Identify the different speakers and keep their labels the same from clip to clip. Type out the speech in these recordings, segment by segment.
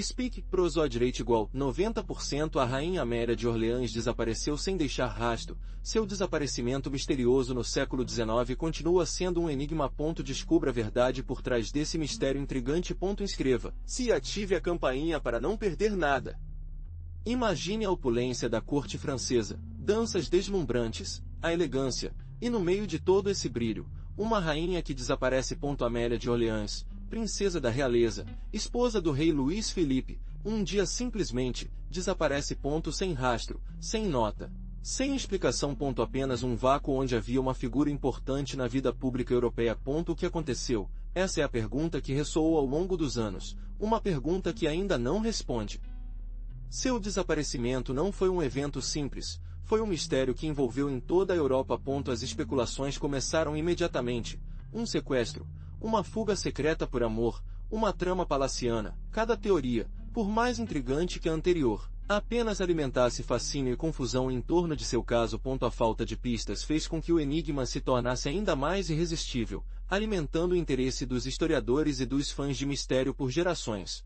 Speaker 1: Speak, prosodireito igual, 90%. A rainha Amélia de Orleans desapareceu sem deixar rastro. Seu desaparecimento misterioso no século XIX continua sendo um enigma. Descubra a verdade por trás desse mistério intrigante. Inscreva-se e ative a campainha para não perder nada. Imagine a opulência da corte francesa, danças deslumbrantes, a elegância, e no meio de todo esse brilho, uma rainha que desaparece. Amélia de Orleans, princesa da realeza, esposa do rei Luís Felipe, um dia simplesmente desaparece. Sem rastro, sem nota, sem explicação. Apenas um vácuo onde havia uma figura importante na vida pública europeia. O que aconteceu? Essa é a pergunta que ressoou ao longo dos anos, uma pergunta que ainda não responde. Seu desaparecimento não foi um evento simples, foi um mistério que envolveu em toda a Europa. As especulações começaram imediatamente. Um sequestro, uma fuga secreta por amor, uma trama palaciana. Cada teoria, por mais intrigante que a anterior, apenas alimentasse fascínio e confusão em torno de seu caso. A falta de pistas fez com que o enigma se tornasse ainda mais irresistível, alimentando o interesse dos historiadores e dos fãs de mistério por gerações.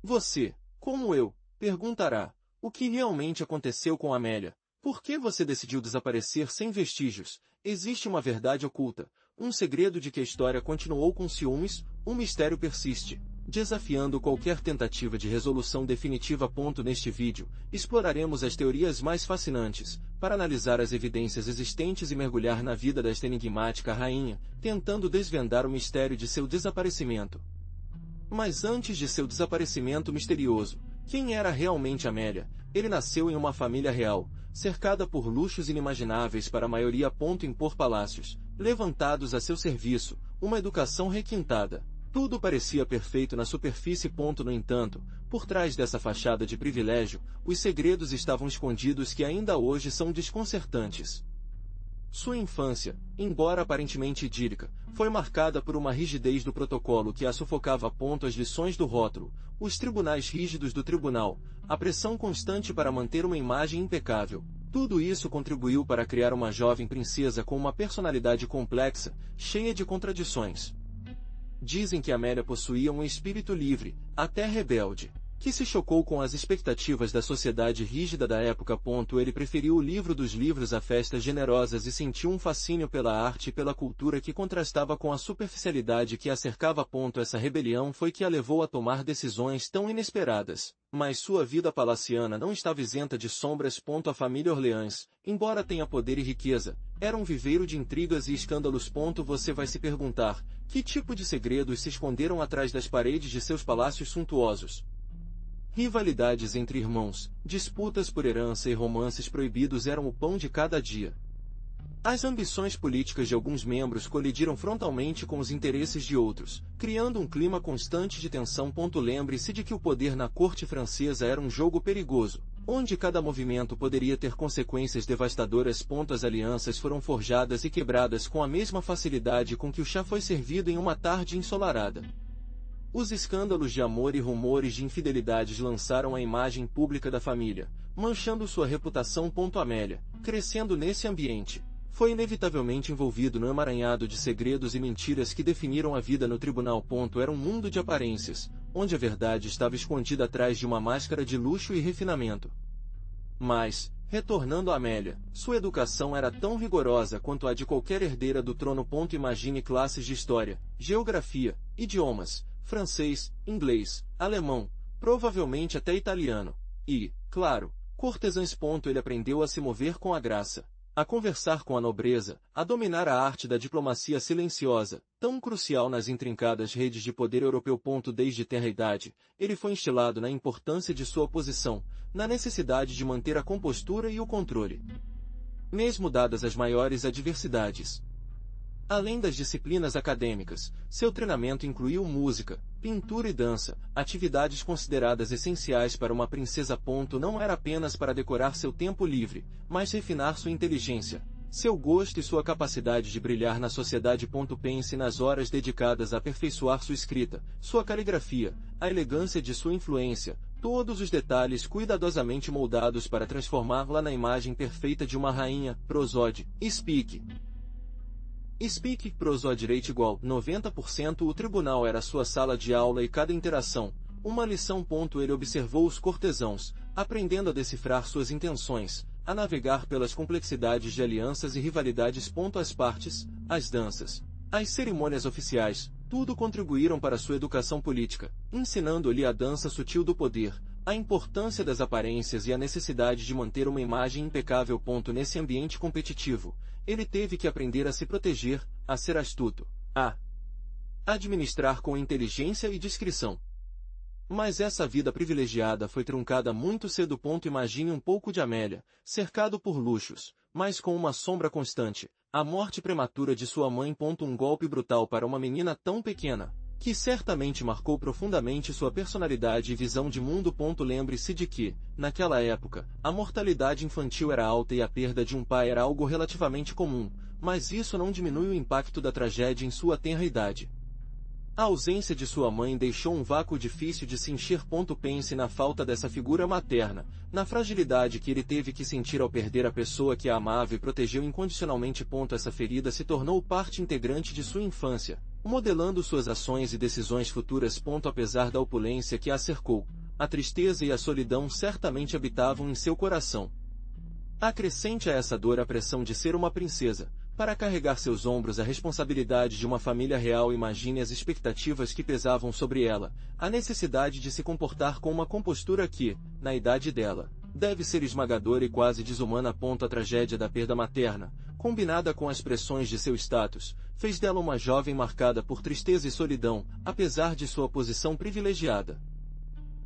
Speaker 1: Você, como eu, perguntará: o que realmente aconteceu com Amélia? Por que você decidiu desaparecer sem vestígios? Existe uma verdade oculta, um segredo de que a história continuou com ciúmes. O mistério persiste, desafiando qualquer tentativa de resolução definitiva. Neste vídeo, exploraremos as teorias mais fascinantes, para analisar as evidências existentes e mergulhar na vida desta enigmática rainha, tentando desvendar o mistério de seu desaparecimento. Mas antes de seu desaparecimento misterioso, quem era realmente Amélia? Ele nasceu em uma família real, cercada por luxos inimagináveis para a maioria. Impor palácios, levantados a seu serviço, uma educação requintada. Tudo parecia perfeito na superfície. No entanto, por trás dessa fachada de privilégio, os segredos estavam escondidos que ainda hoje são desconcertantes. Sua infância, embora aparentemente idílica, foi marcada por uma rigidez do protocolo que a sufocava. As lições do rótulo, os tribunais rígidos do tribunal, a pressão constante para manter uma imagem impecável. Tudo isso contribuiu para criar uma jovem princesa com uma personalidade complexa, cheia de contradições. Dizem que Amélia possuía um espírito livre, até rebelde, que se chocou com as expectativas da sociedade rígida da época. Ele preferiu o livro dos livros a festas generosas e sentiu um fascínio pela arte e pela cultura que contrastava com a superficialidade que a cercava. Essa rebelião foi que a levou a tomar decisões tão inesperadas. Mas sua vida palaciana não estava isenta de sombras. A família Orleans, embora tenha poder e riqueza, era um viveiro de intrigas e escândalos. Você vai se perguntar: que tipo de segredos se esconderam atrás das paredes de seus palácios suntuosos? Rivalidades entre irmãos, disputas por herança e romances proibidos eram o pão de cada dia. As ambições políticas de alguns membros colidiram frontalmente com os interesses de outros, criando um clima constante de tensão. Lembre-se de que o poder na corte francesa era um jogo perigoso, onde cada movimento poderia ter consequências devastadoras. As alianças foram forjadas e quebradas com a mesma facilidade com que o chá foi servido em uma tarde ensolarada. Os escândalos de amor e rumores de infidelidades lançaram a imagem pública da família, manchando sua reputação. Amélia, crescendo nesse ambiente, foi inevitavelmente envolvido no emaranhado de segredos e mentiras que definiram a vida no tribunal. Era um mundo de aparências, onde a verdade estava escondida atrás de uma máscara de luxo e refinamento. Mas, retornando a Amélia, sua educação era tão rigorosa quanto a de qualquer herdeira do trono. Imagine classes de história, geografia, idiomas, francês, inglês, alemão, provavelmente até italiano. E, claro, cortesãs. Ele aprendeu a se mover com a graça, a conversar com a nobreza, a dominar a arte da diplomacia silenciosa, tão crucial nas intrincadas redes de poder europeu. Desde tenra idade, ele foi instilado na importância de sua posição, na necessidade de manter a compostura e o controle, mesmo dadas as maiores adversidades. Além das disciplinas acadêmicas, seu treinamento incluiu música, pintura e dança, atividades consideradas essenciais para uma princesa. Não era apenas para decorar seu tempo livre, mas refinar sua inteligência, seu gosto e sua capacidade de brilhar na sociedade. Pense nas horas dedicadas a aperfeiçoar sua escrita, sua caligrafia, a elegância de sua influência, todos os detalhes cuidadosamente moldados para transformá-la na imagem perfeita de uma rainha. Speak, prosodireito igual, 90%. O tribunal era sua sala de aula e cada interação, Uma lição. Ele observou os cortesãos, aprendendo a decifrar suas intenções, a navegar pelas complexidades de alianças e rivalidades. As partes, as danças, as cerimônias oficiais, tudo contribuíram para sua educação política, ensinando-lhe a dança sutil do poder, a importância das aparências e a necessidade de manter uma imagem impecável. Nesse ambiente competitivo, ele teve que aprender a se proteger, a ser astuto, a administrar com inteligência e discrição. Mas essa vida privilegiada foi truncada muito cedo. Imagine um pouco de Amélia, cercado por luxos, mas com uma sombra constante, a morte prematura de sua mãe. Um golpe brutal para uma menina tão pequena, que certamente marcou profundamente sua personalidade e visão de mundo. Lembre-se de que, naquela época, a mortalidade infantil era alta e a perda de um pai era algo relativamente comum, mas isso não diminui o impacto da tragédia em sua tenra idade. A ausência de sua mãe deixou um vácuo difícil de se encher. Pense na falta dessa figura materna, na fragilidade que ele teve que sentir ao perder a pessoa que a amava e protegeu incondicionalmente. Essa ferida se tornou parte integrante de sua infância, modelando suas ações e decisões futuras. Apesar da opulência que a cercou, a tristeza e a solidão certamente habitavam em seu coração. Acrescente a essa dor a pressão de ser uma princesa, para carregar seus ombros a responsabilidade de uma família real. Imagine as expectativas que pesavam sobre ela, a necessidade de se comportar com uma compostura que, na idade dela, deve ser esmagadora e quase desumana. A tragédia da perda materna, combinada com as pressões de seu status, fez dela uma jovem marcada por tristeza e solidão, apesar de sua posição privilegiada.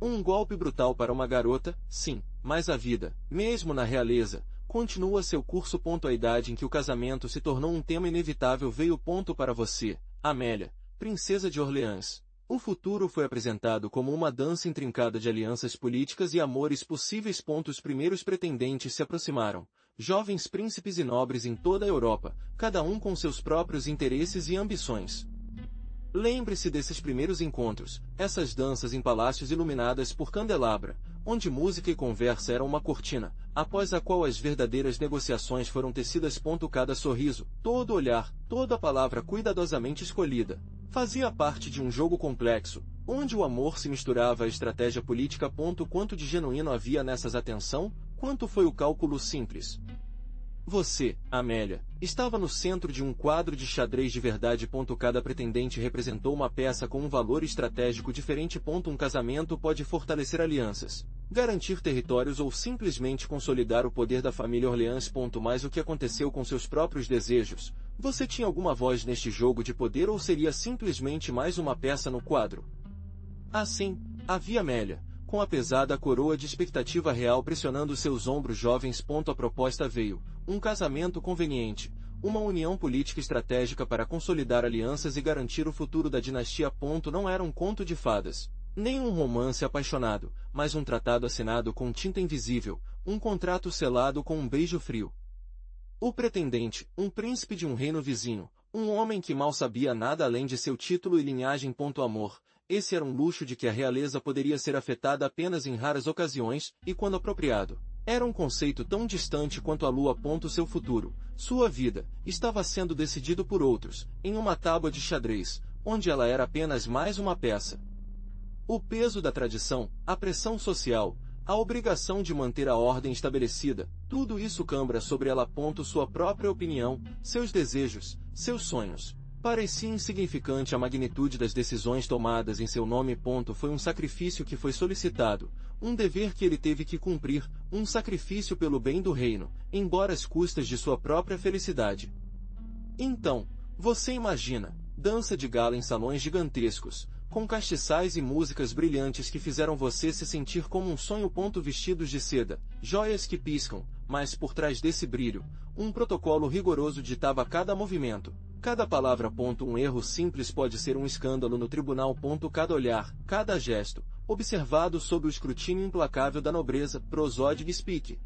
Speaker 1: Um golpe brutal para uma garota, sim, mas a vida, mesmo na realeza, continua seu curso. A idade em que o casamento se tornou um tema inevitável veio. Para você, Amélia, princesa de Orleans. O futuro foi apresentado como uma dança intrincada de alianças políticas e amores possíveis. Os primeiros pretendentes se aproximaram, jovens príncipes e nobres em toda a Europa, cada um com seus próprios interesses e ambições. Lembre-se desses primeiros encontros, essas danças em palácios iluminadas por candelabra, onde música e conversa eram uma cortina, após a qual as verdadeiras negociações foram tecidas. Cada sorriso, todo olhar, toda palavra cuidadosamente escolhida, fazia parte de um jogo complexo, onde o amor se misturava à estratégia política. Quanto de genuíno havia nessas atenção, quanto foi o cálculo simples. Você, Amélia, estava no centro de um quadro de xadrez de verdade. Cada pretendente representou uma peça com um valor estratégico diferente. Um casamento pode fortalecer alianças, garantir territórios ou simplesmente consolidar o poder da família Orleans. Mas o que aconteceu com seus próprios desejos? Você tinha alguma voz neste jogo de poder ou seria simplesmente mais uma peça no quadro? Assim, havia Amélia, com a pesada coroa de expectativa real pressionando seus ombros jovens. A proposta veio, um casamento conveniente, uma união política estratégica para consolidar alianças e garantir o futuro da dinastia. Não era um conto de fadas, nem um romance apaixonado, mas um tratado assinado com tinta invisível, um contrato selado com um beijo frio. O pretendente, um príncipe de um reino vizinho, um homem que mal sabia nada além de seu título e linhagem. Amor, esse era um luxo de que a realeza poderia ser afetada apenas em raras ocasiões, e quando apropriado. Era um conceito tão distante quanto a lua. Seu futuro, sua vida, estava sendo decidido por outros, em uma tábua de xadrez, onde ela era apenas mais uma peça. O peso da tradição, a pressão social, a obrigação de manter a ordem estabelecida, tudo isso cambra sobre ela. Sua própria opinião, seus desejos, seus sonhos. Parecia insignificante a magnitude das decisões tomadas em seu nome. Foi um sacrifício que foi solicitado, um dever que ele teve que cumprir, um sacrifício pelo bem do reino, embora às custas de sua própria felicidade. Então, você imagina, dança de gala em salões gigantescos, com castiçais e músicas brilhantes que fizeram você se sentir como um sonho. Vestidos de seda, joias que piscam, mas por trás desse brilho, um protocolo rigoroso ditava cada movimento. Cada palavra. Um erro simples pode ser um escândalo no tribunal. Cada olhar, cada gesto, observado sob o escrutínio implacável da nobreza. Prosódige Speak.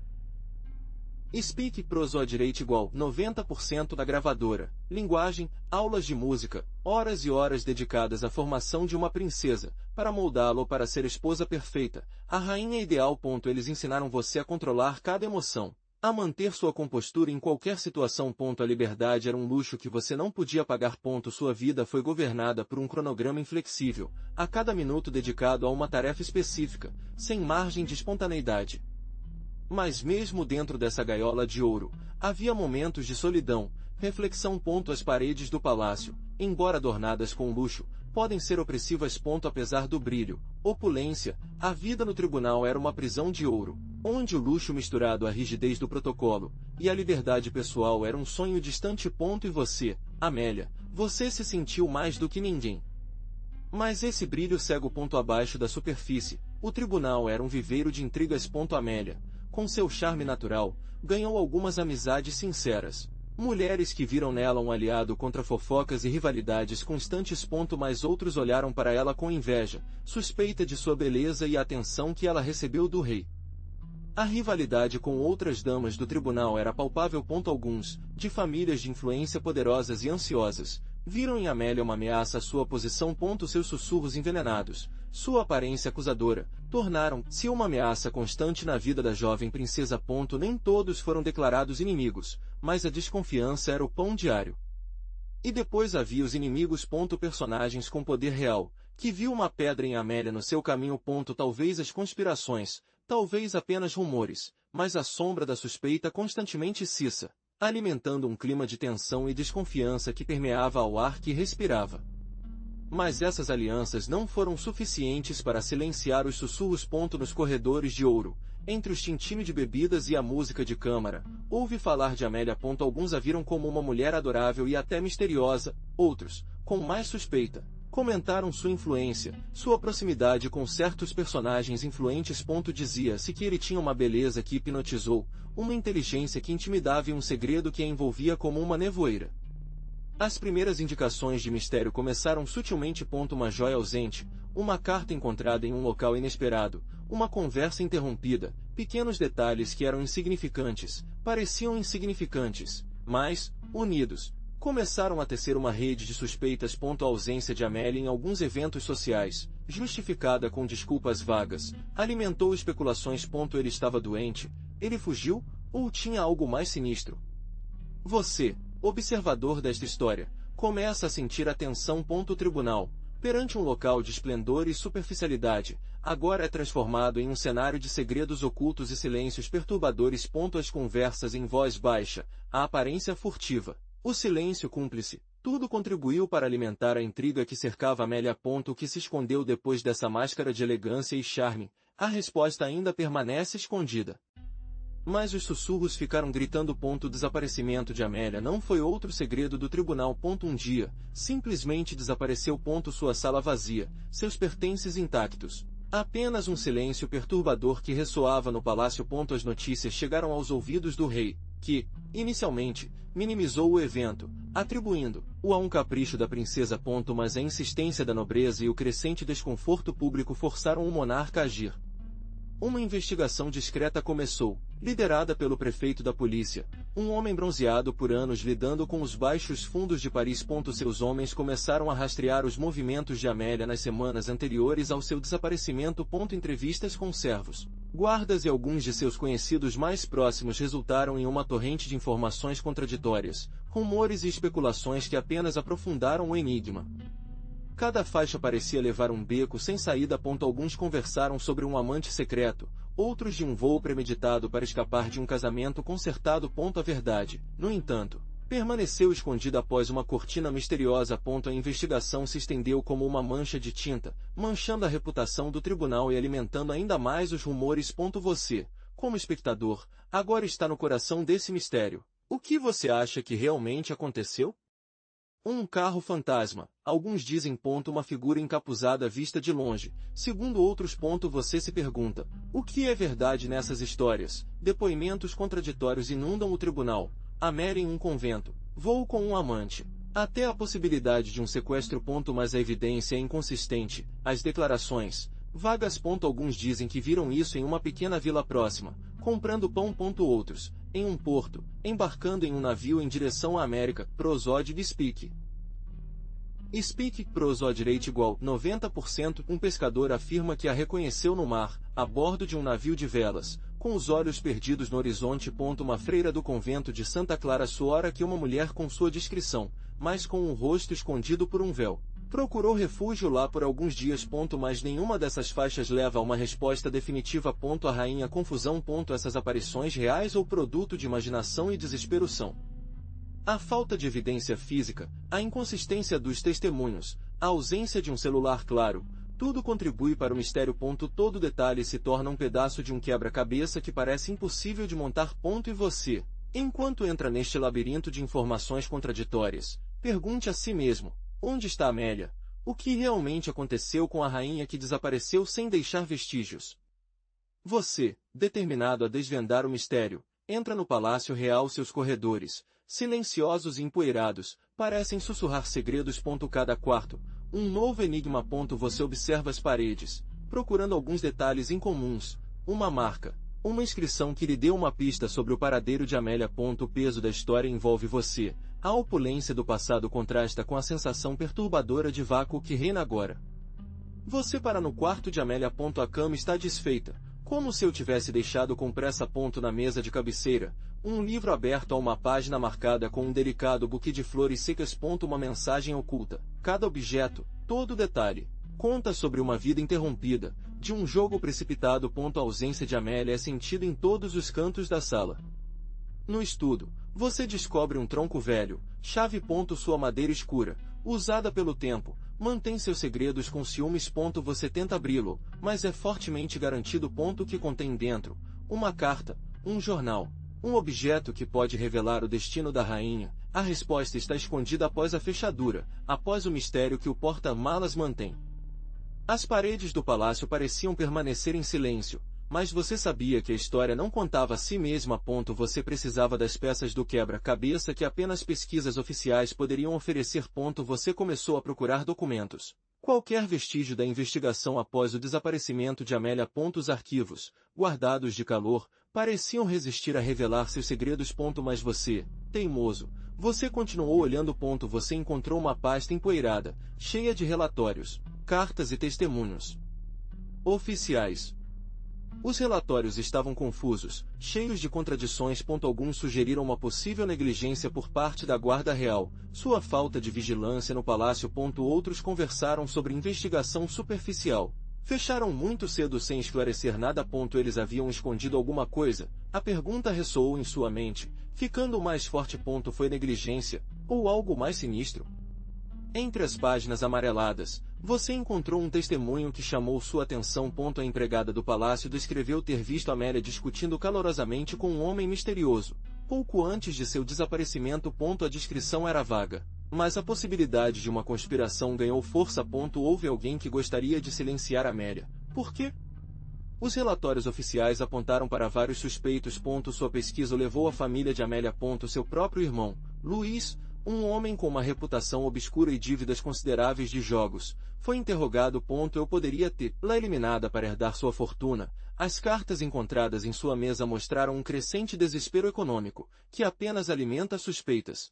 Speaker 1: Speak Prosódirate igual 90% da gravadora. Linguagem, aulas de música, horas e horas dedicadas à formação de uma princesa, para moldá-la para ser esposa perfeita, a rainha ideal. Eles ensinaram você a controlar cada emoção, A manter sua compostura em qualquer situação. A liberdade era um luxo que você não podia pagar. Sua vida foi governada por um cronograma inflexível, a cada minuto dedicado a uma tarefa específica, sem margem de espontaneidade. Mas mesmo dentro dessa gaiola de ouro, havia momentos de solidão, reflexão. As paredes do palácio, embora adornadas com luxo, podem ser opressivas. Apesar do brilho, opulência, a vida no tribunal era uma prisão de ouro, onde o luxo misturado à rigidez do protocolo, e a liberdade pessoal era um sonho distante. E você, Amélia, você se sentiu mais do que ninguém. Mas esse brilho cego. Abaixo da superfície, o tribunal era um viveiro de intrigas. Amélia, com seu charme natural, ganhou algumas amizades sinceras. Mulheres que viram nela um aliado contra fofocas e rivalidades constantes. Mas outros olharam para ela com inveja, suspeita de sua beleza e a atenção que ela recebeu do rei. A rivalidade com outras damas do tribunal era palpável. Alguns, de famílias de influência poderosas e ansiosas, viram em Amélia uma ameaça à sua posição. Seus sussurros envenenados, sua aparência acusadora, tornaram-se uma ameaça constante na vida da jovem princesa. Nem todos foram declarados inimigos, mas a desconfiança era o pão diário. E depois havia os inimigos. Personagens com poder real, que viu uma pedra em Amélia no seu caminho. Talvez as conspirações, talvez apenas rumores, mas a sombra da suspeita constantemente cissa, alimentando um clima de tensão e desconfiança que permeava ao ar que respirava. Mas essas alianças não foram suficientes para silenciar os sussurros. Nos corredores de ouro, entre os tintimes de bebidas e a música de câmara, ouve falar de Amélia. Alguns a viram como uma mulher adorável e até misteriosa, outros, com mais suspeita, comentaram sua influência, sua proximidade com certos personagens influentes. Dizia-se que ele tinha uma beleza que hipnotizou, uma inteligência que intimidava e um segredo que a envolvia como uma nevoeira. As primeiras indicações de mistério começaram sutilmente. Uma joia ausente, uma carta encontrada em um local inesperado, uma conversa interrompida, pequenos detalhes que eram insignificantes, pareciam insignificantes, mas, unidos, começaram a tecer uma rede de suspeitas. A ausência de Amélia em alguns eventos sociais, justificada com desculpas vagas, alimentou especulações. Ele estava doente, ele fugiu, ou tinha algo mais sinistro? Você, observador desta história, começa a sentir a tensão. O tribunal, perante um local de esplendor e superficialidade, agora é transformado em um cenário de segredos ocultos e silêncios perturbadores. As conversas em voz baixa, a aparência furtiva, o silêncio cúmplice, tudo contribuiu para alimentar a intriga que cercava Amélia. O que se escondeu depois dessa máscara de elegância e charme? A resposta ainda permanece escondida. Mas os sussurros ficaram gritando. O desaparecimento de Amélia não foi outro segredo do tribunal. Um dia, simplesmente desapareceu. Sua sala vazia, seus pertences intactos. Apenas um silêncio perturbador que ressoava no palácio. As notícias chegaram aos ouvidos do rei, que, inicialmente, minimizou o evento, atribuindo-o a um capricho da princesa. Mas a insistência da nobreza e o crescente desconforto público forçaram o monarca a agir. Uma investigação discreta começou, liderada pelo prefeito da polícia, um homem bronzeado por anos lidando com os baixos fundos de Paris. Seus homens começaram a rastrear os movimentos de Amélia nas semanas anteriores ao seu desaparecimento. Entrevistas com servos, guardas e alguns de seus conhecidos mais próximos resultaram em uma torrente de informações contraditórias, rumores e especulações que apenas aprofundaram o enigma. Cada faixa parecia levar um beco sem saída. Alguns conversaram sobre um amante secreto, outros de um voo premeditado para escapar de um casamento concertado. A verdade, no entanto, permaneceu escondida após uma cortina misteriosa. A investigação se estendeu como uma mancha de tinta, manchando a reputação do tribunal e alimentando ainda mais os rumores. Você, como espectador, agora está no coração desse mistério. O que você acha que realmente aconteceu? Um carro fantasma, alguns dizem. Uma figura encapuzada vista de longe, segundo outros. Você se pergunta, o que é verdade nessas histórias? Depoimentos contraditórios inundam o tribunal. Amélia em um convento, voo com um amante, até a possibilidade de um sequestro. Mas a evidência é inconsistente, as declarações, vagas. Alguns dizem que viram isso em uma pequena vila próxima, comprando pão. Outros, em um porto, embarcando em um navio em direção à América. Prosódio Speak. Speak prosódio rate igual 90%. Um pescador afirma que a reconheceu no mar, a bordo de um navio de velas, com os olhos perdidos no horizonte. Uma freira do convento de Santa Clara suora que uma mulher com sua discrição, mas com o rosto escondido por um véu. Procurou refúgio lá por alguns dias. Mas nenhuma dessas faixas leva a uma resposta definitiva. A rainha confusão. Essas aparições reais ou produto de imaginação e desespero são a falta de evidência física, a inconsistência dos testemunhos, a ausência de um celular claro, tudo contribui para o mistério. Todo detalhe se torna um pedaço de um quebra-cabeça que parece impossível de montar. E você, enquanto entra neste labirinto de informações contraditórias, pergunte a si mesmo: onde está Amélia? O que realmente aconteceu com a rainha que desapareceu sem deixar vestígios? Você, determinado a desvendar o mistério, entra no Palácio Real. Seus corredores, silenciosos e empoeirados, parecem sussurrar segredos. Cada quarto, um novo enigma. Você observa as paredes, procurando alguns detalhes incomuns, uma marca, uma inscrição que lhe deu uma pista sobre o paradeiro de Amélia. O peso da história envolve você, a opulência do passado contrasta com a sensação perturbadora de vácuo que reina agora. Você para no quarto de Amélia. A cama está desfeita, como se eu tivesse deixado com pressa. Na mesa de cabeceira, um livro aberto a uma página marcada com um delicado buquê de flores secas. Uma mensagem oculta. Cada objeto, todo detalhe, conta sobre uma vida interrompida, de um jogo precipitado. A ausência de Amélia é sentida em todos os cantos da sala. No estudo, você descobre um tronco velho, chave. Sua madeira escura, usada pelo tempo, mantém seus segredos com ciúmes. Você tenta abri-lo, mas é fortemente garantido. Que contém dentro uma carta, um jornal, um objeto que pode revelar o destino da rainha. A resposta está escondida após a fechadura, após o mistério que o porta-malas mantém. As paredes do palácio pareciam permanecer em silêncio, mas você sabia que a história não contava a si mesma. Você precisava das peças do quebra-cabeça que apenas pesquisas oficiais poderiam oferecer. Você começou a procurar documentos, qualquer vestígio da investigação após o desaparecimento de Amélia. Os arquivos, guardados de calor, pareciam resistir a revelar seus segredos. Mas você, teimoso, você continuou olhando. Você encontrou uma pasta empoeirada, cheia de relatórios, cartas e testemunhos oficiais. Os relatórios estavam confusos, cheios de contradições. Alguns sugeriram uma possível negligência por parte da Guarda Real, sua falta de vigilância no palácio. Outros conversaram sobre investigação superficial. Fecharam muito cedo sem esclarecer nada. Eles haviam escondido alguma coisa. A pergunta ressoou em sua mente, ficando mais forte. Foi negligência, ou algo mais sinistro? Entre as páginas amareladas, você encontrou um testemunho que chamou sua atenção. A empregada do palácio descreveu ter visto Amélia discutindo calorosamente com um homem misterioso, pouco antes de seu desaparecimento. A descrição era vaga, mas a possibilidade de uma conspiração ganhou força. Houve alguém que gostaria de silenciar Amélia. Por quê? Os relatórios oficiais apontaram para vários suspeitos. Sua pesquisa levou a família de Amélia. Seu próprio irmão, Luiz, um homem com uma reputação obscura e dívidas consideráveis de jogos, foi interrogado. Eu poderia tê-la eliminada para herdar sua fortuna. As cartas encontradas em sua mesa mostraram um crescente desespero econômico, que apenas alimenta suspeitas.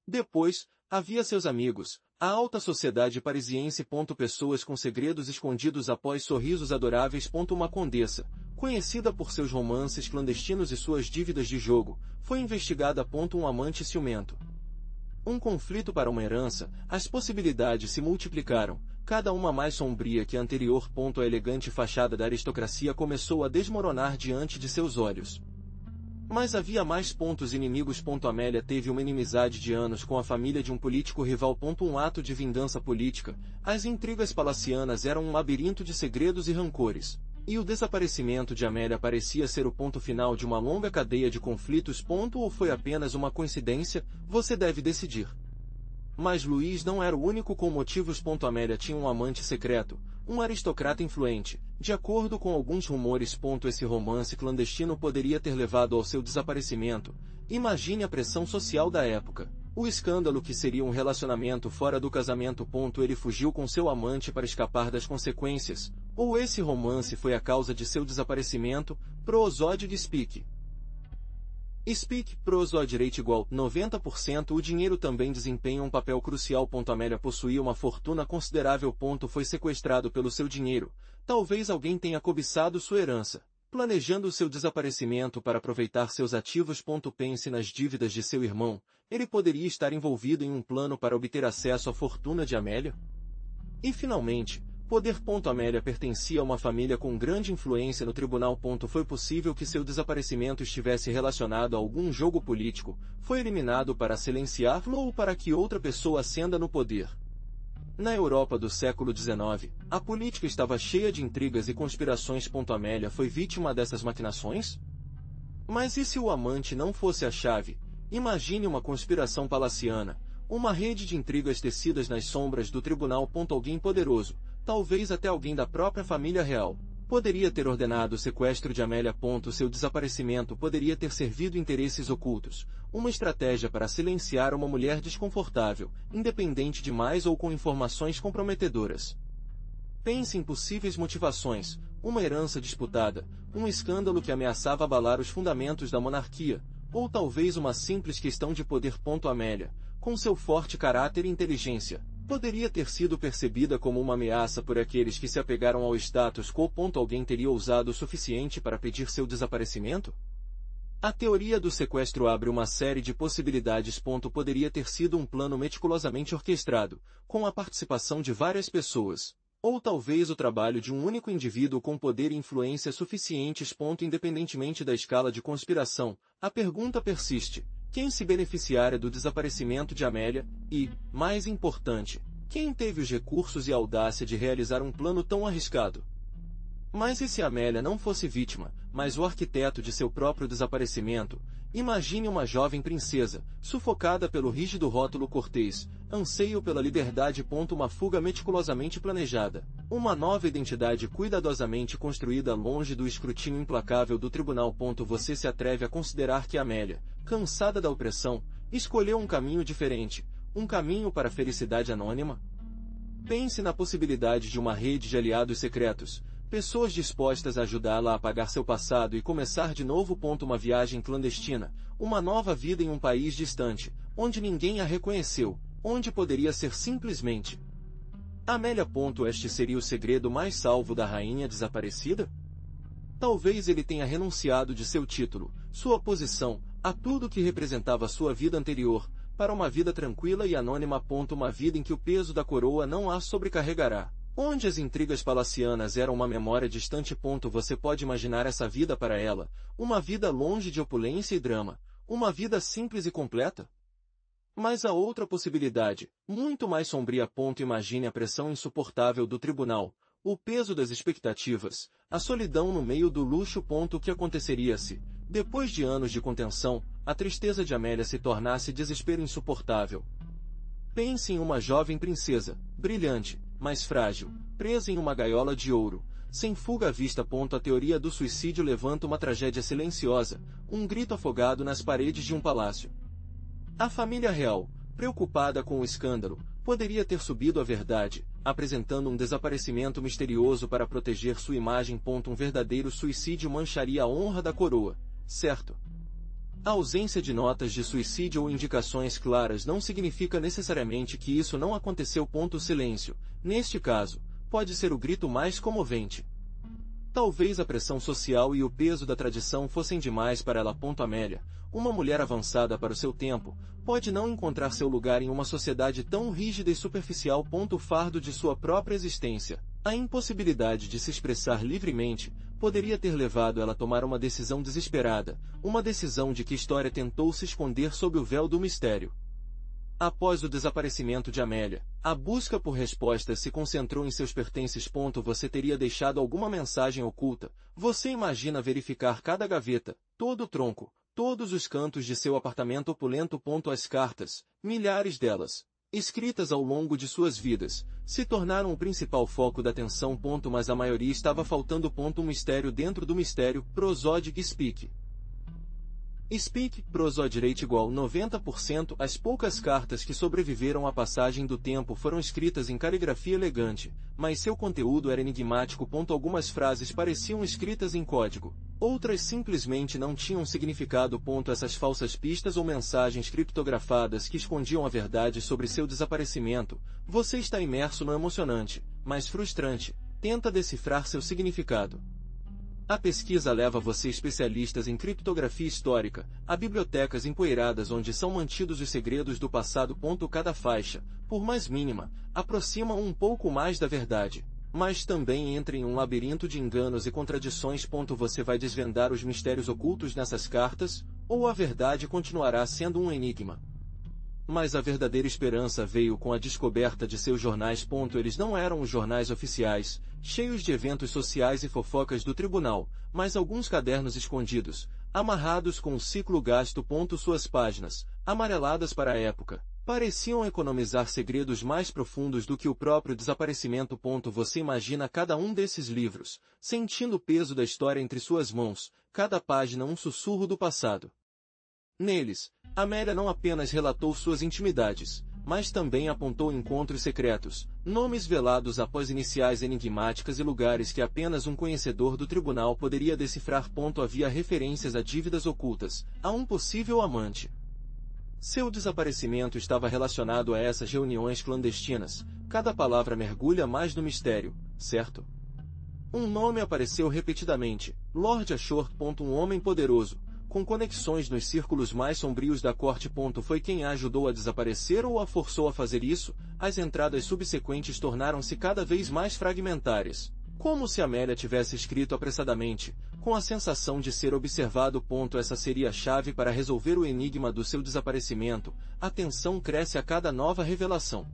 Speaker 1: Depois, havia seus amigos, a alta sociedade parisiense. Pessoas com segredos escondidos após sorrisos adoráveis. Uma condessa, conhecida por seus romances clandestinos e suas dívidas de jogo, foi investigada. Um amante ciumento. Um conflito para uma herança. As possibilidades se multiplicaram, cada uma mais sombria que a anterior. A elegante fachada da aristocracia começou a desmoronar diante de seus olhos. Mas havia mais inimigos. Amélia teve uma inimizade de anos com a família de um político rival. Um ato de vingança política. As intrigas palacianas eram um labirinto de segredos e rancores. E o desaparecimento de Amélia parecia ser o ponto final de uma longa cadeia de conflitos. Ou foi apenas uma coincidência? Você deve decidir. Mas Luiz não era o único com motivos. Amélia tinha um amante secreto, um aristocrata influente. De acordo com alguns rumores. Esse romance clandestino poderia ter levado ao seu desaparecimento. Imagine a pressão social da época. O escândalo que seria um relacionamento fora do casamento. Ele fugiu com seu amante para escapar das consequências. Ou esse romance foi a causa de seu desaparecimento. Prosódio de Speak. Speak, prosódio rate igual 90%. O dinheiro também desempenha um papel crucial. Amélia possuía uma fortuna considerável. Foi sequestrado pelo seu dinheiro. Talvez alguém tenha cobiçado sua herança. planejando seu desaparecimento para aproveitar seus ativos. Pense nas dívidas de seu irmão. Ele poderia estar envolvido em um plano para obter acesso à fortuna de Amélia? E finalmente, poder. Amélia pertencia a uma família com grande influência no tribunal. Foi possível que seu desaparecimento estivesse relacionado a algum jogo político, foi eliminado para silenciá-lo ou para que outra pessoa ascenda no poder. Na Europa do século XIX, a política estava cheia de intrigas e conspirações. Amélia foi vítima dessas maquinações? Mas e se o amante não fosse a chave? Imagine uma conspiração palaciana, uma rede de intrigas tecidas nas sombras do tribunal. Alguém poderoso, talvez até alguém da própria família real, poderia ter ordenado o sequestro de Amélia. Seu desaparecimento poderia ter servido interesses ocultos, uma estratégia para silenciar uma mulher desconfortável, independente demais ou com informações comprometedoras. Pense em possíveis motivações: uma herança disputada, um escândalo que ameaçava abalar os fundamentos da monarquia, ou talvez uma simples questão de poder. Amélia, com seu forte caráter e inteligência, poderia ter sido percebida como uma ameaça por aqueles que se apegaram ao status quo. Alguém teria ousado o suficiente para pedir seu desaparecimento? A teoria do sequestro abre uma série de possibilidades. Poderia ter sido um plano meticulosamente orquestrado, com a participação de várias pessoas, ou talvez o trabalho de um único indivíduo com poder e influência suficientes. Independentemente da escala de conspiração, a pergunta persiste: quem se beneficiara do desaparecimento de Amélia? E, mais importante, quem teve os recursos e a audácia de realizar um plano tão arriscado? Mas e se Amélia não fosse vítima, mas o arquiteto de seu próprio desaparecimento? Imagine uma jovem princesa, sufocada pelo rígido rótulo cortês, anseio pela liberdade. Uma fuga meticulosamente planejada, uma nova identidade cuidadosamente construída longe do escrutínio implacável do tribunal. Você se atreve a considerar que Amélia, cansada da opressão, escolheu um caminho diferente, um caminho para a felicidade anônima? Pense na possibilidade de uma rede de aliados secretos, pessoas dispostas a ajudá-la a apagar seu passado e começar de novo. Uma viagem clandestina, uma nova vida em um país distante, onde ninguém a reconheceu, onde poderia ser simplesmente Amélia. Este seria o segredo mais salvo da rainha desaparecida? Talvez ele tenha renunciado de seu título, sua posição, a tudo que representava sua vida anterior, para uma vida tranquila e anônima. Uma vida em que o peso da coroa não a sobrecarregará, onde as intrigas palacianas eram uma memória distante. Você pode imaginar essa vida para ela, uma vida longe de opulência e drama, uma vida simples e completa? Mas há outra possibilidade, muito mais sombria. Imagine a pressão insuportável do tribunal, o peso das expectativas, a solidão no meio do luxo. O que aconteceria se, depois de anos de contenção, a tristeza de Amélia se tornasse desespero insuportável? Pense em uma jovem princesa, brilhante, mas frágil, presa em uma gaiola de ouro, sem fuga à vista. A teoria do suicídio levanta uma tragédia silenciosa, um grito afogado nas paredes de um palácio. A família real, preocupada com o escândalo, poderia ter subido à verdade, apresentando um desaparecimento misterioso para proteger sua imagem. Um verdadeiro suicídio mancharia a honra da coroa, certo? A ausência de notas de suicídio ou indicações claras não significa necessariamente que isso não aconteceu. O silêncio, neste caso, pode ser o grito mais comovente. Talvez a pressão social e o peso da tradição fossem demais para ela. Amélia, uma mulher avançada para o seu tempo, pode não encontrar seu lugar em uma sociedade tão rígida e superficial. O fardo de sua própria existência, a impossibilidade de se expressar livremente, poderia ter levado ela a tomar uma decisão desesperada, uma decisão de que a história tentou se esconder sob o véu do mistério. Após o desaparecimento de Amélia, a busca por respostas se concentrou em seus pertences. Você teria deixado alguma mensagem oculta. Você imagina verificar cada gaveta, todo o tronco, todos os cantos de seu apartamento opulento. As cartas, milhares delas, escritas ao longo de suas vidas, se tornaram o principal foco da atenção. Mas a maioria estava faltando. Um mistério dentro do mistério. Prosodic Speak. Speak, prosodrate igual 90%. As poucas cartas que sobreviveram à passagem do tempo foram escritas em caligrafia elegante, mas seu conteúdo era enigmático. Algumas frases pareciam escritas em código, outras simplesmente não tinham significado. Essas falsas pistas ou mensagens criptografadas que escondiam a verdade sobre seu desaparecimento. Você está imerso no emocionante, mas frustrante, tenta decifrar seu significado. A pesquisa leva você especialistas em criptografia histórica, a bibliotecas empoeiradas onde são mantidos os segredos do passado. Cada faixa, por mais mínima, aproxima um pouco mais da verdade. Mas também entra em um labirinto de enganos e contradições. Você vai desvendar os mistérios ocultos nessas cartas, ou a verdade continuará sendo um enigma? Mas a verdadeira esperança veio com a descoberta de seus jornais. Eles não eram os jornais oficiais, cheios de eventos sociais e fofocas do tribunal, mas alguns cadernos escondidos, amarrados com um ciclo gasto. Suas páginas, amareladas para a época, pareciam economizar segredos mais profundos do que o próprio desaparecimento. Você imagina cada um desses livros, sentindo o peso da história entre suas mãos, cada página um sussurro do passado. Neles, Amélia não apenas relatou suas intimidades, mas também apontou encontros secretos, nomes velados após iniciais enigmáticas e lugares que apenas um conhecedor do tribunal poderia decifrar. Havia referências a dívidas ocultas, a um possível amante. Seu desaparecimento estava relacionado a essas reuniões clandestinas. Cada palavra mergulha mais no mistério, certo? Um nome apareceu repetidamente: Lord Ashore. Um homem poderoso, com conexões nos círculos mais sombrios da corte. Foi quem a ajudou a desaparecer ou a forçou a fazer isso? As entradas subsequentes tornaram-se cada vez mais fragmentárias, como se Amélia tivesse escrito apressadamente, com a sensação de ser observado. Essa seria a chave para resolver o enigma do seu desaparecimento. A tensão cresce a cada nova revelação.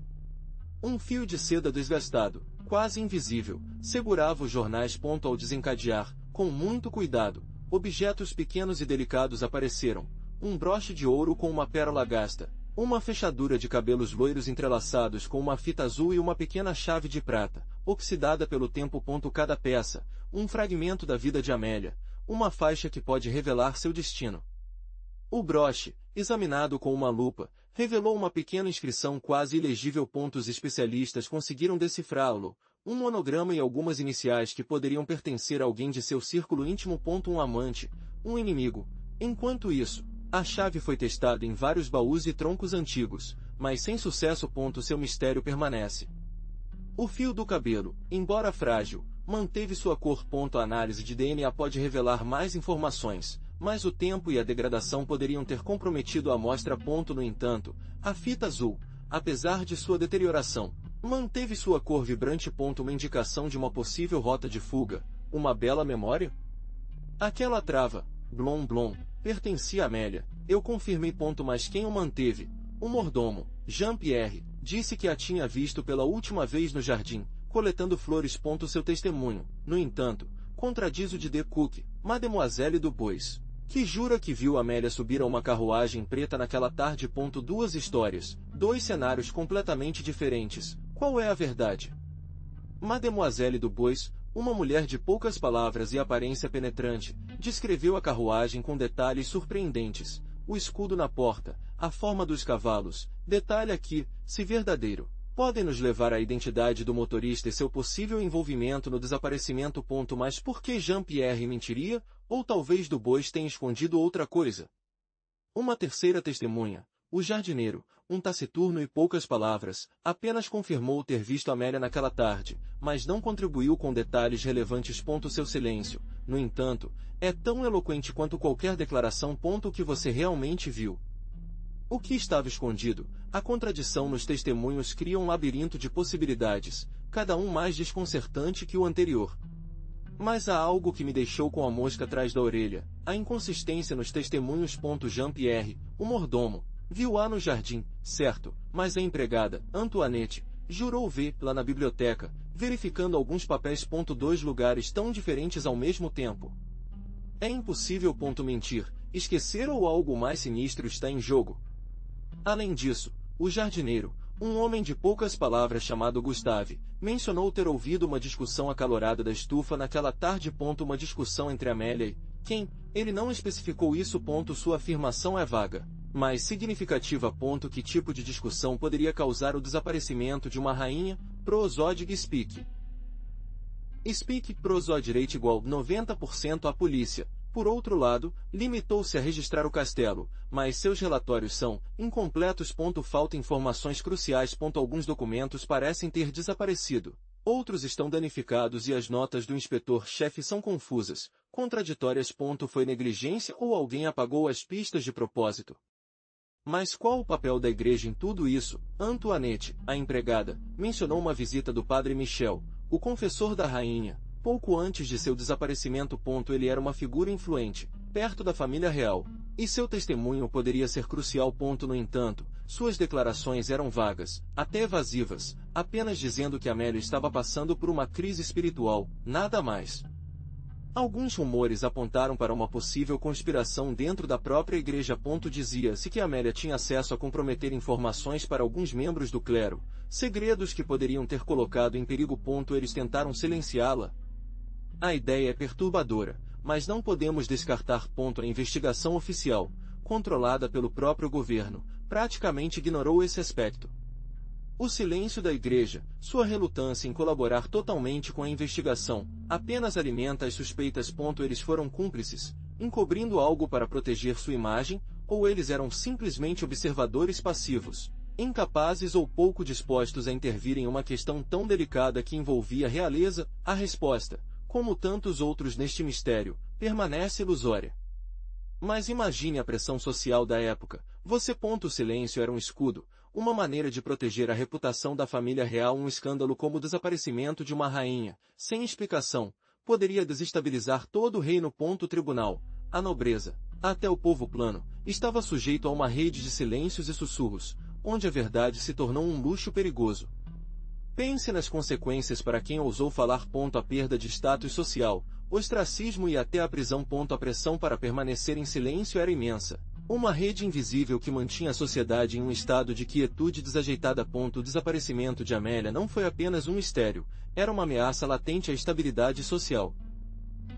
Speaker 1: Um fio de seda desgastado, quase invisível, segurava os jornais. Ao desencadear, com muito cuidado, objetos pequenos e delicados apareceram: um broche de ouro com uma pérola gasta, uma fechadura de cabelos loiros entrelaçados com uma fita azul e uma pequena chave de prata, oxidada pelo tempo. Cada peça, um fragmento da vida de Amélia, uma faixa que pode revelar seu destino. O broche, examinado com uma lupa, revelou uma pequena inscrição quase ilegível. Os especialistas conseguiram decifrá-lo: um monograma e algumas iniciais que poderiam pertencer a alguém de seu círculo íntimo. Um amante, um inimigo. Enquanto isso, a chave foi testada em vários baús e troncos antigos, mas sem sucesso. Seu mistério permanece. O fio do cabelo, embora frágil, manteve sua cor. A análise de DNA pode revelar mais informações, mas o tempo e a degradação poderiam ter comprometido a amostra. No entanto, a fita azul, apesar de sua deterioração, manteve sua cor vibrante. Uma indicação de uma possível rota de fuga, uma bela memória? Aquela trava, Blom Blom, pertencia a Amélia, eu confirmei. Mas quem o manteve? O mordomo, Jean-Pierre, disse que a tinha visto pela última vez no jardim, coletando flores. Seu testemunho, no entanto, contradiz o de De Cook, Mademoiselle Dubois, que jura que viu Amélia subir a uma carruagem preta naquela tarde. Duas histórias, dois cenários completamente diferentes. Qual é a verdade? Mademoiselle Dubois, uma mulher de poucas palavras e aparência penetrante, descreveu a carruagem com detalhes surpreendentes: o escudo na porta, a forma dos cavalos, detalhe que, se verdadeiro, podem nos levar à identidade do motorista e seu possível envolvimento no desaparecimento. Mas por que Jean-Pierre mentiria? Ou talvez Dubois tenha escondido outra coisa? Uma terceira testemunha, o jardineiro, um taciturno e poucas palavras, apenas confirmou ter visto Amélia naquela tarde, mas não contribuiu com detalhes relevantes. Seu silêncio, no entanto, é tão eloquente quanto qualquer declaração. O que você realmente viu? O que estava escondido? A contradição nos testemunhos cria um labirinto de possibilidades, cada um mais desconcertante que o anterior. Mas há algo que me deixou com a mosca atrás da orelha: a inconsistência nos testemunhos. Jean-Pierre, o mordomo, viu-a no jardim, certo, mas a empregada, Antoinette, jurou vê-la na biblioteca, verificando alguns papéis. Dois lugares tão diferentes ao mesmo tempo. É impossível. Mentir, esquecer ou algo mais sinistro está em jogo. Além disso, o jardineiro, um homem de poucas palavras chamado Gustave, mencionou ter ouvido uma discussão acalorada da estufa naquela tarde. Uma discussão entre Amélia e quem? Ele não especificou isso. Sua afirmação é vaga, mas significativa. Que tipo de discussão poderia causar o desaparecimento de uma rainha? Prosodic Speak. Speak Prosodic igual 90% à polícia. Por outro lado, limitou-se a registrar o castelo, mas seus relatórios são incompletos. Falta informações cruciais. Alguns documentos parecem ter desaparecido, outros estão danificados e as notas do inspetor-chefe são confusas. contraditórias. Foi negligência ou alguém apagou as pistas de propósito? Mas qual o papel da igreja em tudo isso? Antoinette, a empregada, mencionou uma visita do padre Michel, o confessor da rainha, pouco antes de seu desaparecimento. Ele era uma figura influente, perto da família real, e seu testemunho poderia ser crucial. No entanto, suas declarações eram vagas, até evasivas, apenas dizendo que Amélia estava passando por uma crise espiritual, nada mais. Alguns rumores apontaram para uma possível conspiração dentro da própria igreja. Dizia-se que Amélia tinha acesso a comprometer informações para alguns membros do clero, segredos que poderiam ter colocado em perigo. Eles tentaram silenciá-la. A ideia é perturbadora, mas não podemos descartar. A investigação oficial, controlada pelo próprio governo, praticamente ignorou esse aspecto. O silêncio da igreja, sua relutância em colaborar totalmente com a investigação, apenas alimenta as suspeitas. Eles foram cúmplices, encobrindo algo para proteger sua imagem, ou eles eram simplesmente observadores passivos, incapazes ou pouco dispostos a intervir em uma questão tão delicada que envolvia a realeza? A resposta, como tantos outros neste mistério, permanece ilusória. Mas imagine a pressão social da época. O silêncio era um escudo, uma maneira de proteger a reputação da família real. Um escândalo como o desaparecimento de uma rainha, sem explicação, poderia desestabilizar todo o reino. O tribunal, a nobreza, até o povo plano, estava sujeito a uma rede de silêncios e sussurros, onde a verdade se tornou um luxo perigoso. Pense nas consequências para quem ousou falar. A perda de status social, ostracismo e até a prisão. A pressão para permanecer em silêncio era imensa. Uma rede invisível que mantinha a sociedade em um estado de quietude desajeitada. O desaparecimento de Amélia não foi apenas um mistério, era uma ameaça latente à estabilidade social.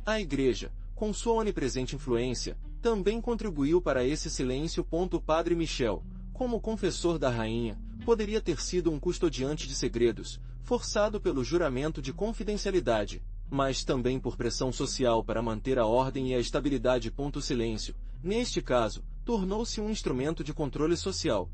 Speaker 1: A igreja, com sua onipresente influência, também contribuiu para esse silêncio. O padre Michel, como confessor da rainha, poderia ter sido um custodiante de segredos, forçado pelo juramento de confidencialidade, mas também por pressão social para manter a ordem e a estabilidade. O silêncio, neste caso, tornou-se um instrumento de controle social.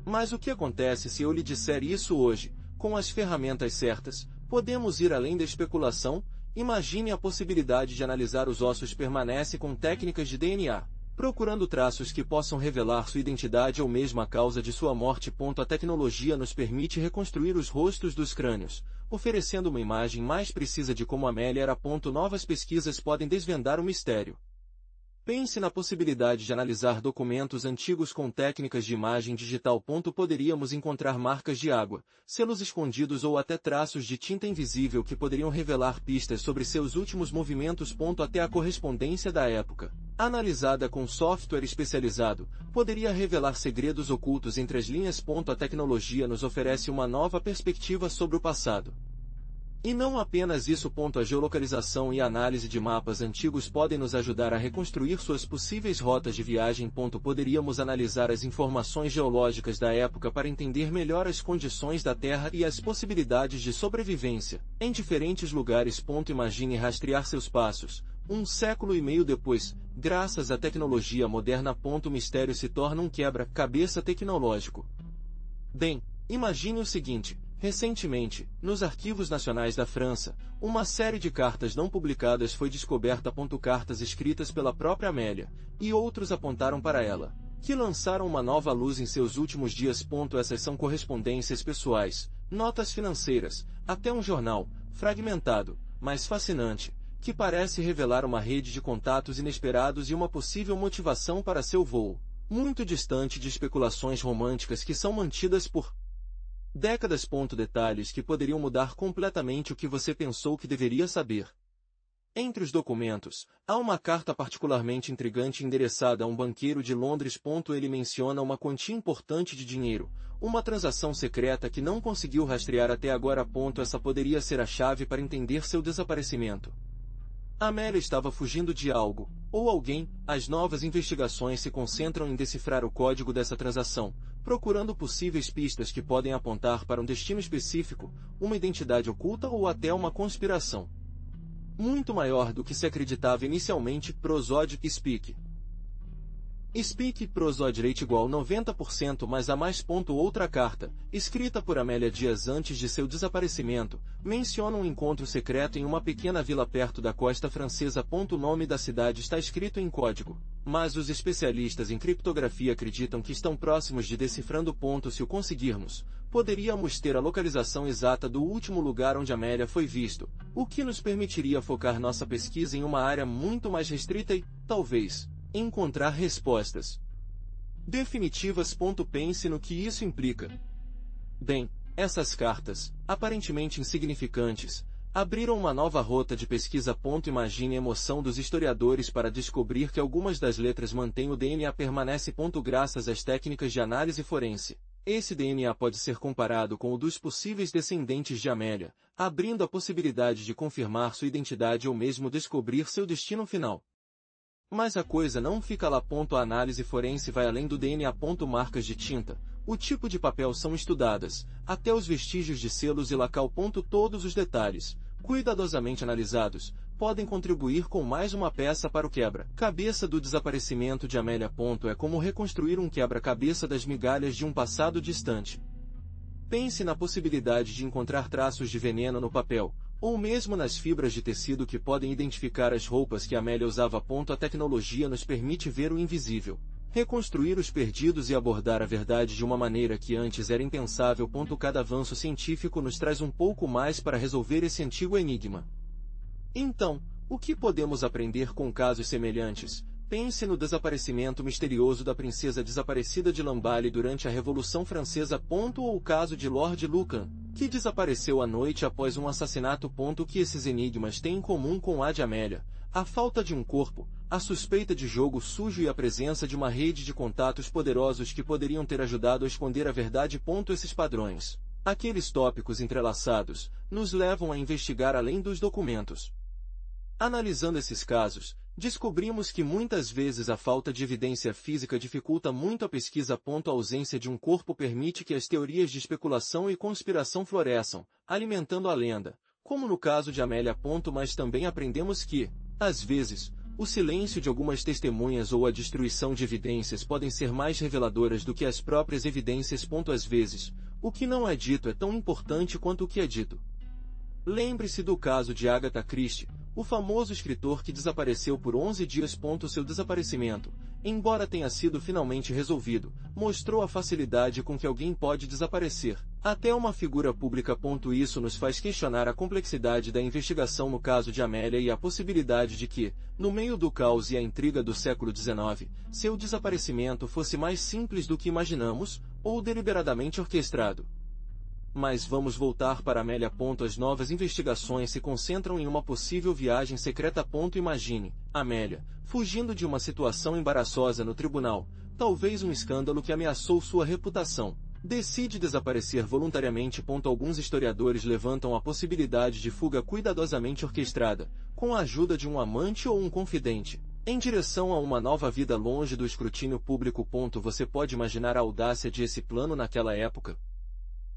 Speaker 1: Mas o que acontece se eu lhe disser isso hoje? Com as ferramentas certas, podemos ir além da especulação. Imagine a possibilidade de analisar os ossos. Permanece com técnicas de DNA, procurando traços que possam revelar sua identidade ou mesmo a causa de sua morte. A tecnologia nos permite reconstruir os rostos dos crânios, oferecendo uma imagem mais precisa de como Amélia era. Novas pesquisas podem desvendar o mistério. Pense na possibilidade de analisar documentos antigos com técnicas de imagem digital. Poderíamos encontrar marcas de água, selos escondidos ou até traços de tinta invisível que poderiam revelar pistas sobre seus últimos movimentos. Até a correspondência da época, analisada com software especializado, poderia revelar segredos ocultos entre as linhas. A tecnologia nos oferece uma nova perspectiva sobre o passado. E não apenas isso. A geolocalização e a análise de mapas antigos podem nos ajudar a reconstruir suas possíveis rotas de viagem. Poderíamos analisar as informações geológicas da época para entender melhor as condições da Terra e as possibilidades de sobrevivência em diferentes lugares. Imagine rastrear seus passos, um século e meio depois, graças à tecnologia moderna. O mistério se torna um quebra-cabeça tecnológico. Bem, imagine o seguinte. Recentemente, nos arquivos nacionais da França, uma série de cartas não publicadas foi descoberta. Cartas escritas pela própria Amélia, e outros apontaram para ela, que lançaram uma nova luz em seus últimos dias. Essas são correspondências pessoais, notas financeiras, até um jornal, fragmentado, mas fascinante, que parece revelar uma rede de contatos inesperados e uma possível motivação para seu voo, muito distante de especulações românticas que são mantidas por décadas. Detalhes que poderiam mudar completamente o que você pensou que deveria saber. Entre os documentos, há uma carta particularmente intrigante endereçada a um banqueiro de Londres. Ele menciona uma quantia importante de dinheiro, uma transação secreta que não conseguiu rastrear até agora. Essa poderia ser a chave para entender seu desaparecimento. Amélia estava fugindo de algo, ou alguém. As novas investigações se concentram em decifrar o código dessa transação, procurando possíveis pistas que podem apontar para um destino específico, uma identidade oculta ou até uma conspiração muito maior do que se acreditava inicialmente. Prosodic Speak. Speak prosodireite igual 90% mais a mais. Outra carta, escrita por Amélia Dias antes de seu desaparecimento, menciona um encontro secreto em uma pequena vila perto da costa francesa. O nome da cidade está escrito em código, mas os especialistas em criptografia acreditam que estão próximos de decifrando. Se o conseguirmos, poderíamos ter a localização exata do último lugar onde Amélia foi visto, o que nos permitiria focar nossa pesquisa em uma área muito mais restrita e, talvez, encontrar respostas definitivas. Pense no que isso implica. Bem, essas cartas, aparentemente insignificantes, abriram uma nova rota de pesquisa. Imagine a emoção dos historiadores para descobrir que algumas das letras mantêm o DNA permanece. Graças às técnicas de análise forense, esse DNA pode ser comparado com o dos possíveis descendentes de Amélia, abrindo a possibilidade de confirmar sua identidade ou mesmo descobrir seu destino final. Mas a coisa não fica lá. A análise forense vai além do DNA. Marcas de tinta, o tipo de papel são estudadas, até os vestígios de selos e lacal. Todos os detalhes, cuidadosamente analisados, podem contribuir com mais uma peça para o quebra-cabeça do desaparecimento de Amélia. É como reconstruir um quebra-cabeça das migalhas de um passado distante. Pense na possibilidade de encontrar traços de veneno no papel, ou mesmo nas fibras de tecido que podem identificar as roupas que Amélia usava. A tecnologia nos permite ver o invisível, reconstruir os perdidos e abordar a verdade de uma maneira que antes era impensável. Cada avanço científico nos traz um pouco mais para resolver esse antigo enigma. Então, o que podemos aprender com casos semelhantes? Pense no desaparecimento misterioso da princesa desaparecida de Lamballe durante a Revolução Francesa. Ou o caso de Lord Lucan, que desapareceu à noite após um assassinato. O que esses enigmas têm em comum com a de Amélia? A falta de um corpo, a suspeita de jogo sujo e a presença de uma rede de contatos poderosos que poderiam ter ajudado a esconder a verdade. Esses padrões, aqueles tópicos entrelaçados, nos levam a investigar além dos documentos. Analisando esses casos, descobrimos que muitas vezes a falta de evidência física dificulta muito a pesquisa. A ausência de um corpo permite que as teorias de especulação e conspiração floresçam, alimentando a lenda, como no caso de Amélia. Mas também aprendemos que, às vezes, o silêncio de algumas testemunhas ou a destruição de evidências podem ser mais reveladoras do que as próprias evidências. Às vezes, o que não é dito é tão importante quanto o que é dito. Lembre-se do caso de Agatha Christie, o famoso escritor que desapareceu por 11 dias. Seu desaparecimento, embora tenha sido finalmente resolvido, mostrou a facilidade com que alguém pode desaparecer, até uma figura pública. Isso nos faz questionar a complexidade da investigação no caso de Amélia e a possibilidade de que, no meio do caos e a intriga do século XIX, seu desaparecimento fosse mais simples do que imaginamos, ou deliberadamente orquestrado. Mas vamos voltar para Amélia. As novas investigações se concentram em uma possível viagem secreta. Imagine Amélia fugindo de uma situação embaraçosa no tribunal, talvez um escândalo que ameaçou sua reputação. Decide desaparecer voluntariamente. Alguns historiadores levantam a possibilidade de fuga cuidadosamente orquestrada, com a ajuda de um amante ou um confidente, em direção a uma nova vida longe do escrutínio público. Você pode imaginar a audácia de esse plano naquela época?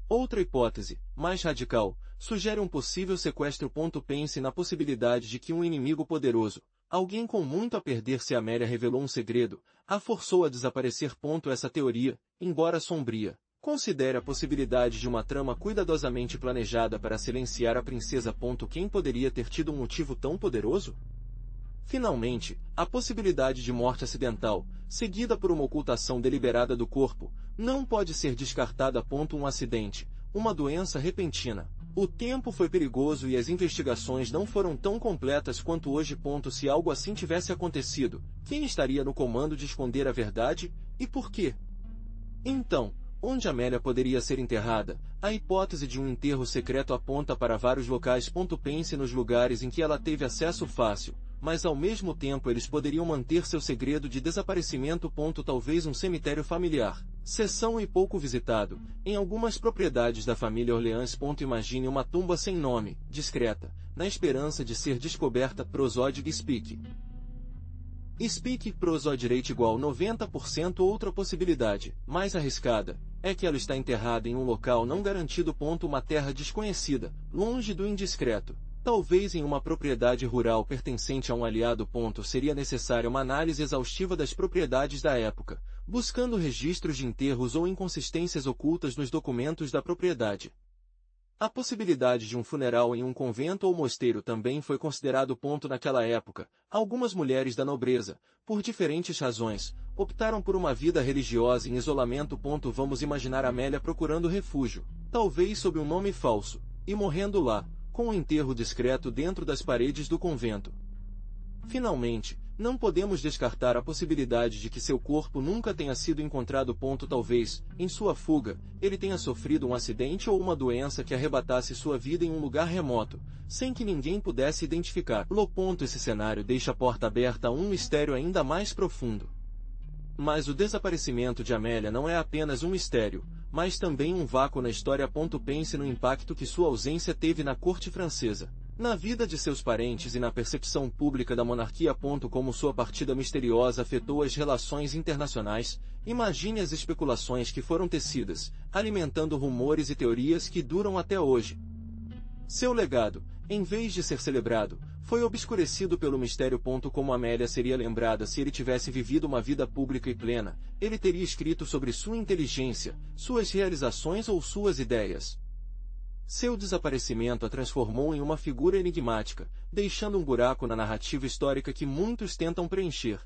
Speaker 1: Outra hipótese, mais radical, sugere um possível sequestro. Pense na possibilidade de que um inimigo poderoso, alguém com muito a perder se Amélia revelou um segredo, a forçou a desaparecer. Essa teoria, embora sombria, considera a possibilidade de uma trama cuidadosamente planejada para silenciar a princesa. Quem poderia ter tido um motivo tão poderoso? Finalmente, a possibilidade de morte acidental, seguida por uma ocultação deliberada do corpo, não pode ser descartada. Um acidente, uma doença repentina. O tempo foi perigoso e as investigações não foram tão completas quanto hoje. Se algo assim tivesse acontecido, quem estaria no comando de esconder a verdade, e por quê? Então, onde Amélia poderia ser enterrada? A hipótese de um enterro secreto aponta para vários locais. Pense nos lugares em que ela teve acesso fácil, mas ao mesmo tempo eles poderiam manter seu segredo de desaparecimento. Talvez um cemitério familiar, seção e pouco visitado, em algumas propriedades da família Orleans. Imagine uma tumba sem nome, discreta, na esperança de ser descoberta. Prosodic Speak. Speak prosodireite igual 90%. Outra possibilidade, mais arriscada, é que ela está enterrada em um local não garantido. Uma terra desconhecida, longe do indiscreto. Talvez em uma propriedade rural pertencente a um aliado. Seria necessária uma análise exaustiva das propriedades da época, buscando registros de enterros ou inconsistências ocultas nos documentos da propriedade. A possibilidade de um funeral em um convento ou mosteiro também foi considerado. Naquela época, algumas mulheres da nobreza, por diferentes razões, optaram por uma vida religiosa em isolamento. Vamos imaginar Amélia procurando refúgio, talvez sob um nome falso, e morrendo lá, com um enterro discreto dentro das paredes do convento. Finalmente, não podemos descartar a possibilidade de que seu corpo nunca tenha sido encontrado. Talvez, em sua fuga, ele tenha sofrido um acidente ou uma doença que arrebatasse sua vida em um lugar remoto, sem que ninguém pudesse identificá-lo. Esse cenário deixa a porta aberta a um mistério ainda mais profundo. Mas o desaparecimento de Amélia não é apenas um mistério, mas também um vácuo na história. Pense no impacto que sua ausência teve na corte francesa, na vida de seus parentes e na percepção pública da monarquia. Como sua partida misteriosa afetou as relações internacionais. Imagine as especulações que foram tecidas, alimentando rumores e teorias que duram até hoje. Seu legado, em vez de ser celebrado, foi obscurecido pelo mistério. Como Amélia seria lembrada se ele tivesse vivido uma vida pública e plena? Ele teria escrito sobre sua inteligência, suas realizações ou suas ideias? Seu desaparecimento a transformou em uma figura enigmática, deixando um buraco na narrativa histórica que muitos tentam preencher.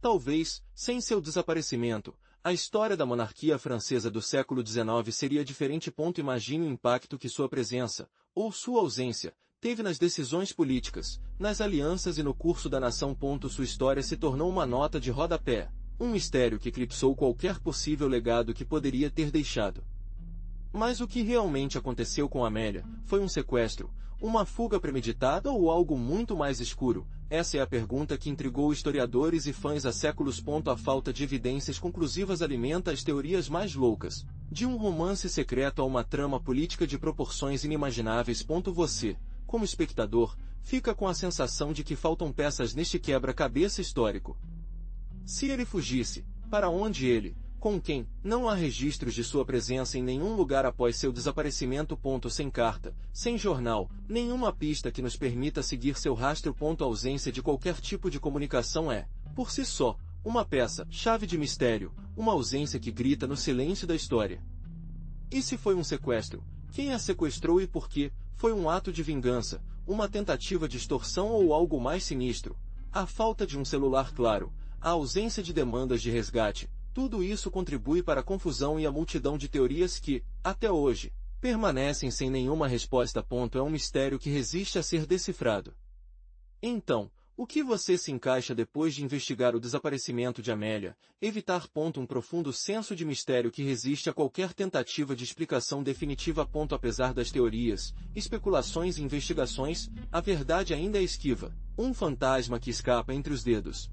Speaker 1: Talvez, sem seu desaparecimento, a história da monarquia francesa do século XIX seria diferente. Imagine o impacto que sua presença, ou sua ausência, teve nas decisões políticas, nas alianças e no curso da nação. Sua história se tornou uma nota de rodapé, um mistério que eclipsou qualquer possível legado que poderia ter deixado. Mas o que realmente aconteceu com Amélia? Foi um sequestro, uma fuga premeditada ou algo muito mais escuro? Essa é a pergunta que intrigou historiadores e fãs há séculos. A falta de evidências conclusivas alimenta as teorias mais loucas, de um romance secreto a uma trama política de proporções inimagináveis. Você, como espectador, fica com a sensação de que faltam peças neste quebra-cabeça histórico. Se ele fugisse, para onde ele? Com quem? Não há registros de sua presença em nenhum lugar após seu desaparecimento. Sem carta, sem jornal, nenhuma pista que nos permita seguir seu rastro. A ausência de qualquer tipo de comunicação é, por si só, uma peça-chave de mistério, uma ausência que grita no silêncio da história. E se foi um sequestro? Quem a sequestrou e por quê? Foi um ato de vingança, uma tentativa de extorsão ou algo mais sinistro? A falta de um celular claro, a ausência de demandas de resgate, tudo isso contribui para a confusão e a multidão de teorias que, até hoje, permanecem sem nenhuma resposta. É um mistério que resiste a ser decifrado. Então, o que você se encaixa depois de investigar o desaparecimento de Amélia? Evitar. Um profundo senso de mistério que resiste a qualquer tentativa de explicação definitiva. Apesar das teorias, especulações e investigações, a verdade ainda é esquiva, um fantasma que escapa entre os dedos.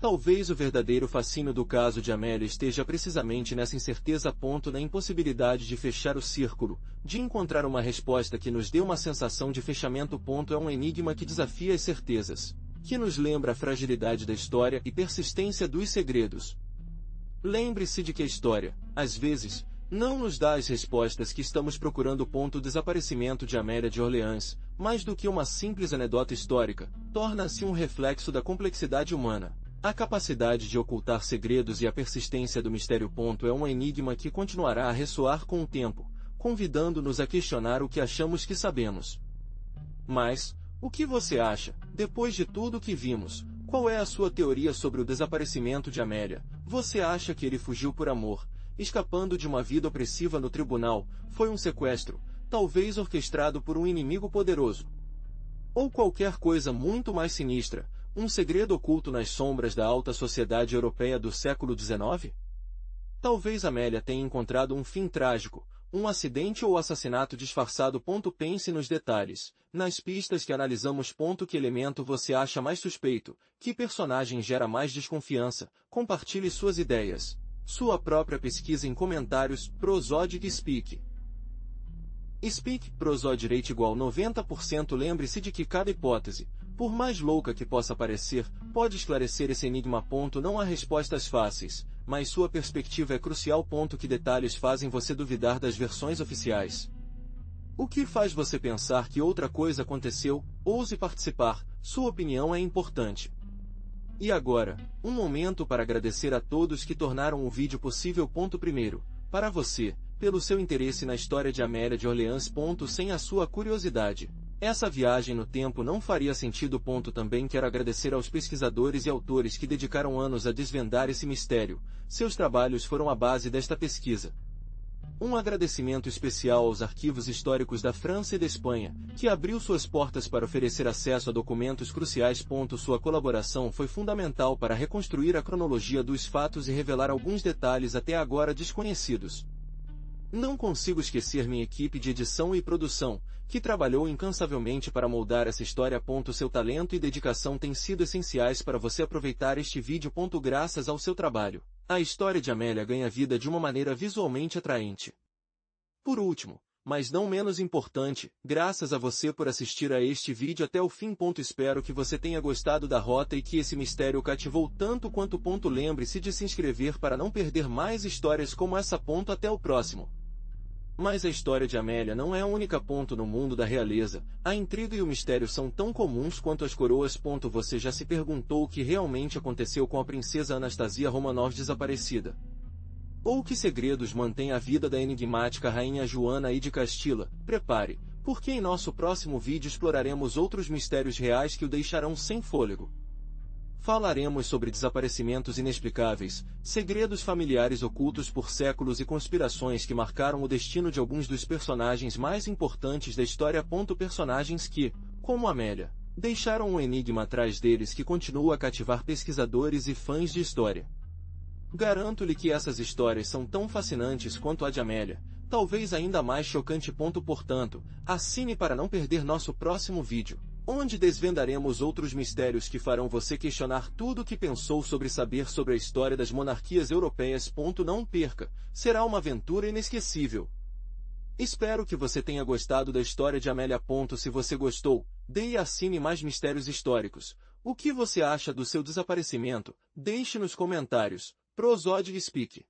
Speaker 1: Talvez o verdadeiro fascínio do caso de Amélia esteja precisamente nessa incerteza. Na impossibilidade de fechar o círculo, de encontrar uma resposta que nos dê uma sensação de fechamento. É um enigma que desafia as certezas, que nos lembra a fragilidade da história e persistência dos segredos. Lembre-se de que a história, às vezes, não nos dá as respostas que estamos procurando. O desaparecimento de Amélia de Orleans, mais do que uma simples anedota histórica, torna-se um reflexo da complexidade humana. A capacidade de ocultar segredos e a persistência do mistério. É um enigma que continuará a ressoar com o tempo, convidando-nos a questionar o que achamos que sabemos. Mas, o que você acha, depois de tudo que vimos? Qual é a sua teoria sobre o desaparecimento de Amélia? Você acha que ele fugiu por amor, escapando de uma vida opressiva no tribunal? Foi um sequestro, talvez orquestrado por um inimigo poderoso? Ou qualquer coisa muito mais sinistra? Um segredo oculto nas sombras da alta sociedade europeia do século XIX? Talvez Amélia tenha encontrado um fim trágico, um acidente ou assassinato disfarçado. Pense nos detalhes, nas pistas que analisamos. Que elemento você acha mais suspeito? Que personagem gera mais desconfiança? Compartilhe suas ideias. Sua própria pesquisa em comentários. Prosodic Speak. Speak Prosod Rate igual 90%. Lembre-se de que cada hipótese, por mais louca que possa parecer, pode esclarecer esse enigma. Não há respostas fáceis, mas sua perspectiva é crucial. Que detalhes fazem você duvidar das versões oficiais? O que faz você pensar que outra coisa aconteceu? Ouse participar, sua opinião é importante. E agora, um momento para agradecer a todos que tornaram o vídeo possível. Primeiro, para você, pelo seu interesse na história de Amélia de Orleans. Sem a sua curiosidade, essa viagem no tempo não faria sentido. Também quero agradecer aos pesquisadores e autores que dedicaram anos a desvendar esse mistério. Seus trabalhos foram a base desta pesquisa. Um agradecimento especial aos arquivos históricos da França e da Espanha, que abriu suas portas para oferecer acesso a documentos cruciais. Sua colaboração foi fundamental para reconstruir a cronologia dos fatos e revelar alguns detalhes até agora desconhecidos. Não consigo esquecer minha equipe de edição e produção, que trabalhou incansavelmente para moldar essa história. Seu talento e dedicação têm sido essenciais para você aproveitar este vídeo. Graças ao seu trabalho, a história de Amélia ganha vida de uma maneira visualmente atraente. Por último, mas não menos importante, graças a você por assistir a este vídeo até o fim. Espero que você tenha gostado da rota e que esse mistério o cativou tanto quanto. Lembre-se de se inscrever para não perder mais histórias como essa. Até o próximo. Mas a história de Amélia não é a única. No mundo da realeza, a intriga e o mistério são tão comuns quanto as coroas. Você já se perguntou o que realmente aconteceu com a princesa Anastasia Romanov desaparecida? Ou que segredos mantém a vida da enigmática rainha Joana I de Castila? Prepare, porque em nosso próximo vídeo exploraremos outros mistérios reais que o deixarão sem fôlego. Falaremos sobre desaparecimentos inexplicáveis, segredos familiares ocultos por séculos e conspirações que marcaram o destino de alguns dos personagens mais importantes da história. Personagens que, como Amélia, deixaram um enigma atrás deles que continua a cativar pesquisadores e fãs de história. Garanto-lhe que essas histórias são tão fascinantes quanto a de Amélia, talvez ainda mais chocante. Portanto, assine para não perder nosso próximo vídeo, onde desvendaremos outros mistérios que farão você questionar tudo o que pensou sobre saber sobre a história das monarquias europeias. Não perca, será uma aventura inesquecível. Espero que você tenha gostado da história de Amélia. Se você gostou, dê e assine mais mistérios históricos. O que você acha do seu desaparecimento? Deixe nos comentários. Prosódio Speak.